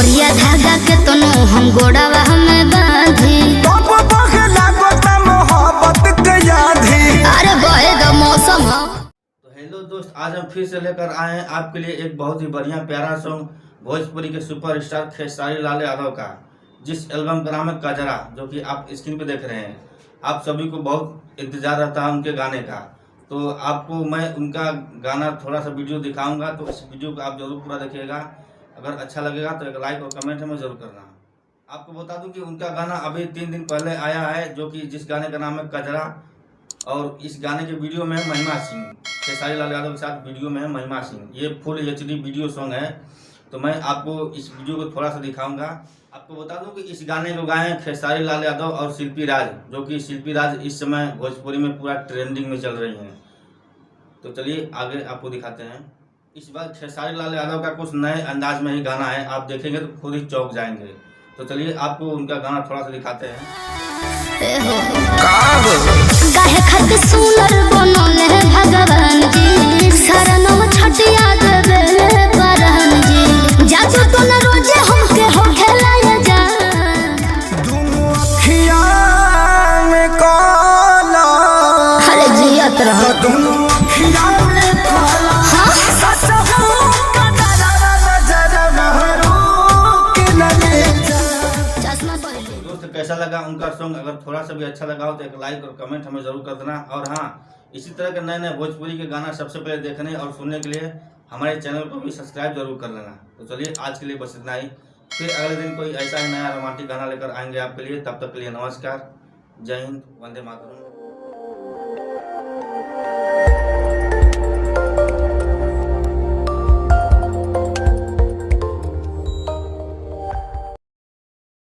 सुइया धागा के तनो हम गोड़ावा हमें बांधी अरे बहे द मौसम। तो हेलो दोस्त, आज हम फिर से लेकर आए हैं आपके लिए एक बहुत ही बढ़िया प्यारा सॉन्ग भोजपुरी के सुपरस्टार खेसारी लाल यादव का, जिस एल्बम का नाम है कजरा, जो कि आप स्क्रीन पे देख रहे हैं। आप सभी को बहुत इंतजार रहता है उनके गाने का, तो आपको मैं उनका गाना थोड़ा सा वीडियो दिखाऊंगा, तो इस वीडियो को आप जरूर पूरा देखिएगा। अगर अच्छा लगेगा तो एक लाइक और कमेंट हमें जरूर करना। आपको बता दूं कि उनका गाना अभी 3 दिन पहले आया है, जो कि जिस गाने का नाम है कजरा, और इस गाने के वीडियो में है महिमा सिंह। खेसारी लाल यादव के साथ वीडियो में है महिमा सिंह। ये फुल HD वीडियो सॉन्ग है, तो मैं आपको इस वीडियो को थोड़ा सा दिखाऊंगा। आपको बता दूं कि इस गाने को गाए हैं खेसारी लाल यादव और शिल्पी राज, जो कि शिल्पी राज इस समय भोजपुरी में पूरा ट्रेंडिंग में चल रही हैं। तो चलिए आगे आपको दिखाते हैं। इस बार खेसारी लाल यादव का कुछ नए अंदाज में ही गाना है, आप देखेंगे तो खुद ही चौंक जाएंगे। तो चलिए आपको उनका गाना थोड़ा सा दिखाते हैं। काहे खातिर सुनर बनल है भगवान जी, शरणम छटिया देवे परहन जी। जादू तो न रोजे हमके हो खेलाया जा, दोनों अखियां में काला, अरे जियत रह दोनों अखियां में काला। हाँ? सच हो कजरा नजर महरू के लगे जा। चश्मा पहले। दोस्त, कैसा लगा उनका सॉन्ग? अगर थोड़ा सा भी अच्छा लगा हो तो एक लाइक और कमेंट हमें जरूर कर देना। और हाँ, इसी तरह के नए नए भोजपुरी के गाना सबसे पहले देखने और सुनने के लिए हमारे चैनल को भी सब्सक्राइब जरूर कर लेना। तो चलिए आज के लिए बस इतना ही, फिर अगले दिन कोई ऐसा ही नया रोमांटिक गाना लेकर आएंगे आपके लिए। तब तक के लिए नमस्कार, जय हिंद, वंदे मातरम।